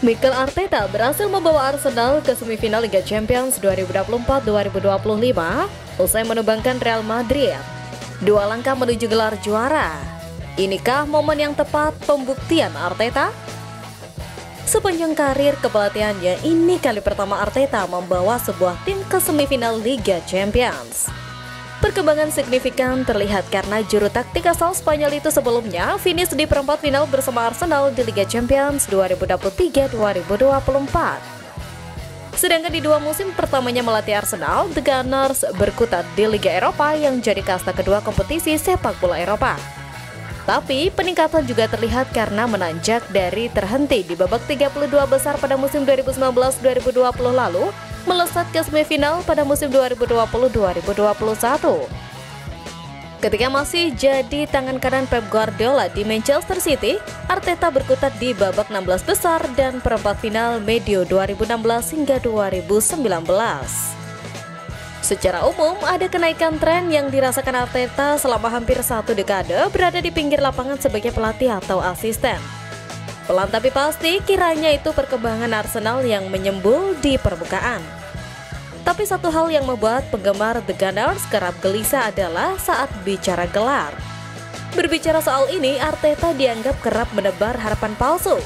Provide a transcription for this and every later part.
Mikel Arteta berhasil membawa Arsenal ke semifinal Liga Champions 2024-2025 usai menumbangkan Real Madrid. 2 langkah menuju gelar juara. Inikah momen yang tepat pembuktian Arteta? Sepanjang karir kepelatihannya, ini kali pertama Arteta membawa sebuah tim ke semifinal Liga Champions. Perkembangan signifikan terlihat karena juru taktik asal Spanyol itu sebelumnya finish di perempat final bersama Arsenal di Liga Champions 2023-2024. Sedangkan di 2 musim pertamanya melatih Arsenal, The Gunners berkutat di Liga Eropa yang jadi kasta kedua kompetisi sepak bola Eropa. Tapi peningkatan juga terlihat karena menanjak dari terhenti di babak 32 besar pada musim 2019-2020 lalu, melesat ke semifinal pada musim 2020-2021. Ketika masih jadi tangan kanan Pep Guardiola di Manchester City, Arteta berkutat di babak 16 besar dan perempat final medio 2016 hingga 2019. Secara umum, ada kenaikan tren yang dirasakan Arteta selama hampir 1 dekade berada di pinggir lapangan sebagai pelatih atau asisten. Pelan tapi pasti, kiranya itu perkembangan Arsenal yang menyembul di permukaan. Tapi satu hal yang membuat penggemar The Gunners kerap gelisah adalah saat bicara gelar. Berbicara soal ini, Arteta dianggap kerap menebar harapan palsu.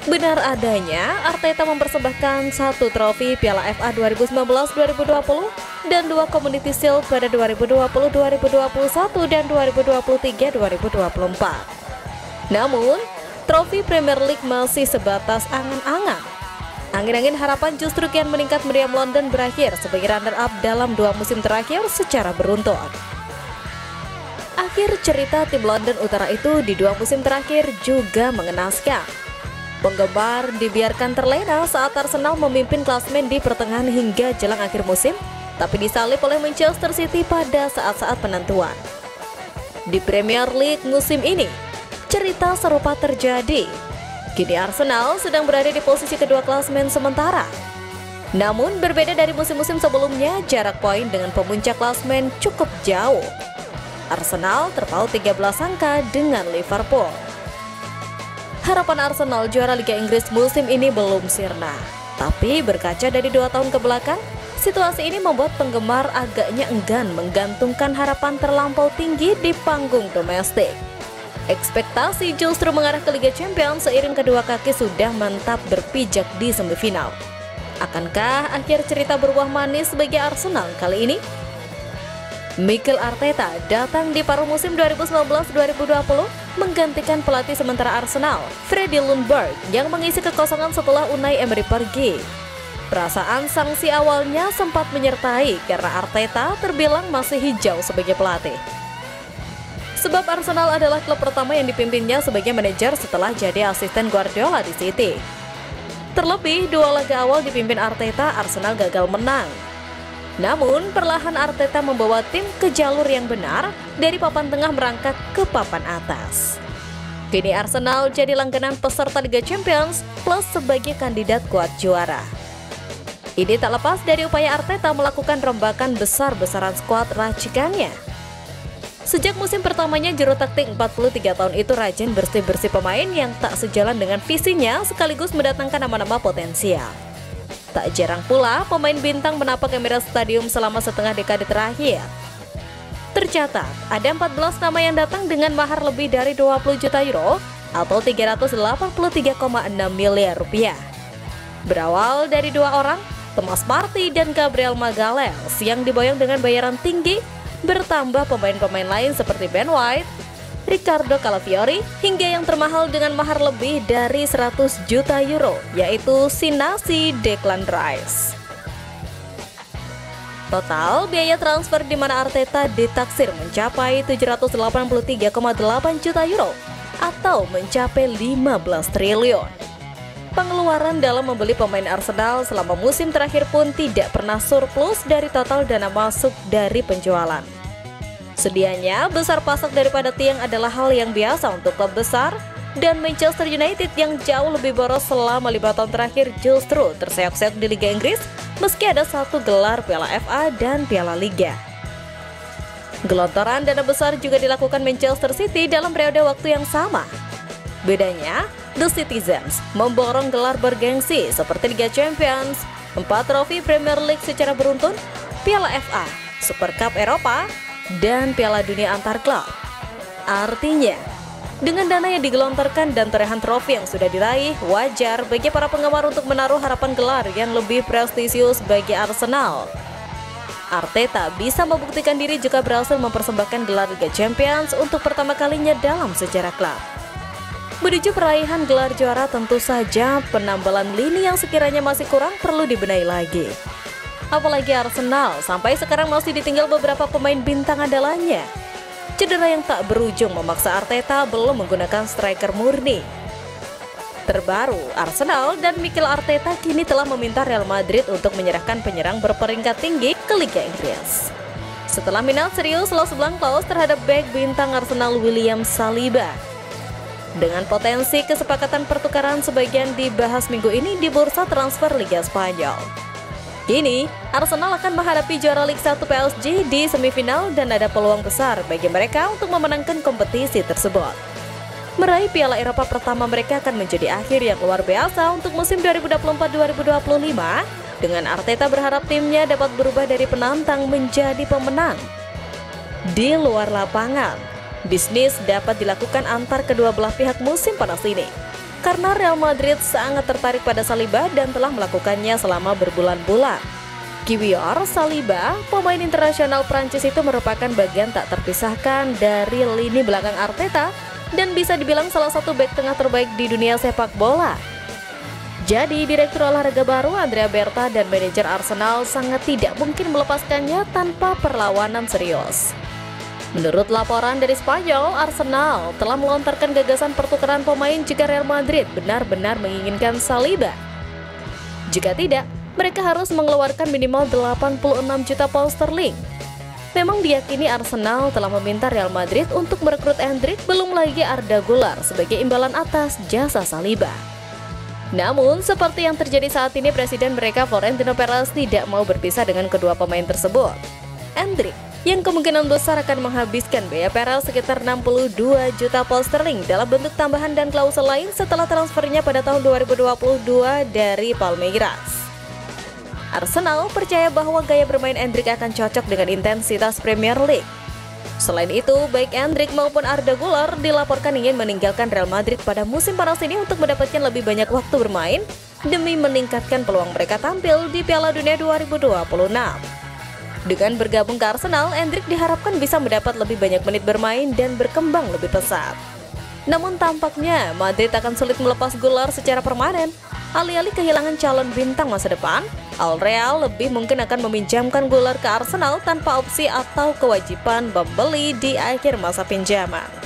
Benar adanya, Arteta mempersembahkan 1 trofi Piala FA 2019-2020 dan 2 Community Shield pada 2020-2021 dan 2023-2024. Namun, trofi Premier League masih sebatas angan-angan. Angin-angin harapan justru kian meningkat meriam London berakhir sebagai runner-up dalam 2 musim terakhir secara beruntun. Akhir cerita tim London Utara itu di 2 musim terakhir juga mengenaskan. Penggemar dibiarkan terlena saat Arsenal memimpin klasemen di pertengahan hingga jelang akhir musim, tapi disalip oleh Manchester City pada saat-saat penentuan. Di Premier League musim ini, cerita serupa terjadi. Kini Arsenal sedang berada di posisi kedua klasemen sementara. Namun berbeda dari musim-musim sebelumnya, jarak poin dengan pemuncak klasemen cukup jauh. Arsenal terpaut 13 angka dengan Liverpool. Harapan Arsenal juara Liga Inggris musim ini belum sirna. Tapi berkaca dari 2 tahun kebelakang, situasi ini membuat penggemar agaknya enggan menggantungkan harapan terlampau tinggi di panggung domestik. Ekspektasi justru mengarah ke Liga Champions seiring kedua kaki sudah mantap berpijak di semifinal. Akankah akhir cerita berbuah manis bagi Arsenal kali ini? Mikel Arteta datang di paruh musim 2019-2020 menggantikan pelatih sementara Arsenal, Freddie Ljungberg, yang mengisi kekosongan setelah Unai Emery pergi. Perasaan sanksi awalnya sempat menyertai karena Arteta terbilang masih hijau sebagai pelatih. Sebab Arsenal adalah klub pertama yang dipimpinnya sebagai manajer setelah jadi asisten Guardiola di City. Terlebih, 2 laga awal dipimpin Arteta, Arsenal gagal menang. Namun, perlahan Arteta membawa tim ke jalur yang benar dari papan tengah merangkak ke papan atas. Kini Arsenal jadi langganan peserta Liga Champions plus sebagai kandidat kuat juara. Ini tak lepas dari upaya Arteta melakukan rombakan besar-besaran skuad racikannya. Sejak musim pertamanya, juru taktik 43 tahun itu rajin bersih-bersih pemain yang tak sejalan dengan visinya sekaligus mendatangkan nama-nama potensial. Tak jarang pula pemain bintang menapak Emirates Stadium selama setengah dekade terakhir. Tercatat, ada 14 nama yang datang dengan mahar lebih dari 20 juta euro atau 383,6 miliar rupiah. Berawal dari 2 orang, Thomas Partey dan Gabriel Magalhaes yang diboyong dengan bayaran tinggi, bertambah pemain-pemain lain seperti Ben White, Ricardo Calafiori, hingga yang termahal dengan mahar lebih dari 100 juta euro, yaitu Sinasi Declan Rice. Total biaya transfer di mana Arteta ditaksir mencapai 783,8 juta euro atau mencapai 15 triliun. Pengeluaran dalam membeli pemain Arsenal selama musim terakhir pun tidak pernah surplus dari total dana masuk dari penjualan. Sedianya, besar pasak daripada tiang adalah hal yang biasa untuk klub besar, dan Manchester United yang jauh lebih boros selama 5 tahun terakhir justru terseok-seok di Liga Inggris meski ada 1 gelar Piala FA dan Piala Liga. Gelontoran dana besar juga dilakukan Manchester City dalam periode waktu yang sama. Bedanya, The Citizens memborong gelar bergengsi seperti Liga Champions, 4 trofi Premier League secara beruntun, Piala FA, Super Cup Eropa, dan Piala Dunia antar klub. Artinya, dengan dana yang digelontorkan dan torehan trofi yang sudah diraih, wajar bagi para penggemar untuk menaruh harapan gelar yang lebih prestisius bagi Arsenal. Arteta bisa membuktikan diri jika berhasil mempersembahkan gelar Liga Champions untuk pertama kalinya dalam sejarah klub. Menuju peraihan gelar juara, tentu saja penambalan lini yang sekiranya masih kurang perlu dibenahi lagi. Apalagi Arsenal sampai sekarang masih ditinggal beberapa pemain bintang andalannya. Cedera yang tak berujung memaksa Arteta belum menggunakan striker murni. Terbaru, Arsenal dan Mikel Arteta kini telah meminta Real Madrid untuk menyerahkan penyerang berperingkat tinggi ke Liga Inggris. Setelah minat serius Los Blancos terhadap bek bintang Arsenal William Saliba. Dengan potensi kesepakatan pertukaran sebagian dibahas minggu ini di bursa transfer Liga Spanyol. Kini, Arsenal akan menghadapi juara Liga 1 PSG di semifinal dan ada peluang besar bagi mereka untuk memenangkan kompetisi tersebut. Meraih Piala Eropa pertama mereka akan menjadi akhir yang luar biasa untuk musim 2024-2025, dengan Arteta berharap timnya dapat berubah dari penantang menjadi pemenang. Di luar lapangan, bisnis dapat dilakukan antar kedua belah pihak musim panas ini. Karena Real Madrid sangat tertarik pada Saliba dan telah melakukannya selama berbulan-bulan. Kiwior Saliba, pemain internasional Prancis itu merupakan bagian tak terpisahkan dari lini belakang Arteta dan bisa dibilang salah satu bek tengah terbaik di dunia sepak bola. Jadi, direktur olahraga baru Andrea Berta dan manajer Arsenal sangat tidak mungkin melepaskannya tanpa perlawanan serius. Menurut laporan dari Spanyol, Arsenal telah melontarkan gagasan pertukaran pemain jika Real Madrid benar-benar menginginkan Saliba. Jika tidak, mereka harus mengeluarkan minimal 86 juta pound sterling. Memang diyakini Arsenal telah meminta Real Madrid untuk merekrut Endrick, belum lagi Arda Güler sebagai imbalan atas jasa Saliba. Namun, seperti yang terjadi saat ini, presiden mereka Florentino Perez tidak mau berpisah dengan kedua pemain tersebut. Endrick yang kemungkinan besar akan menghabiskan biaya Perez sekitar 62 juta pound sterling dalam bentuk tambahan dan klausul lain setelah transfernya pada tahun 2022 dari Palmeiras. Arsenal percaya bahwa gaya bermain Endrick akan cocok dengan intensitas Premier League. Selain itu, baik Endrick maupun Arda Güler dilaporkan ingin meninggalkan Real Madrid pada musim panas ini untuk mendapatkan lebih banyak waktu bermain demi meningkatkan peluang mereka tampil di Piala Dunia 2026. Dengan bergabung ke Arsenal, Endrick diharapkan bisa mendapat lebih banyak menit bermain dan berkembang lebih pesat. Namun tampaknya Madrid akan sulit melepas Güler secara permanen. Alih-alih kehilangan calon bintang masa depan, Al Real lebih mungkin akan meminjamkan Güler ke Arsenal tanpa opsi atau kewajiban membeli di akhir masa pinjaman.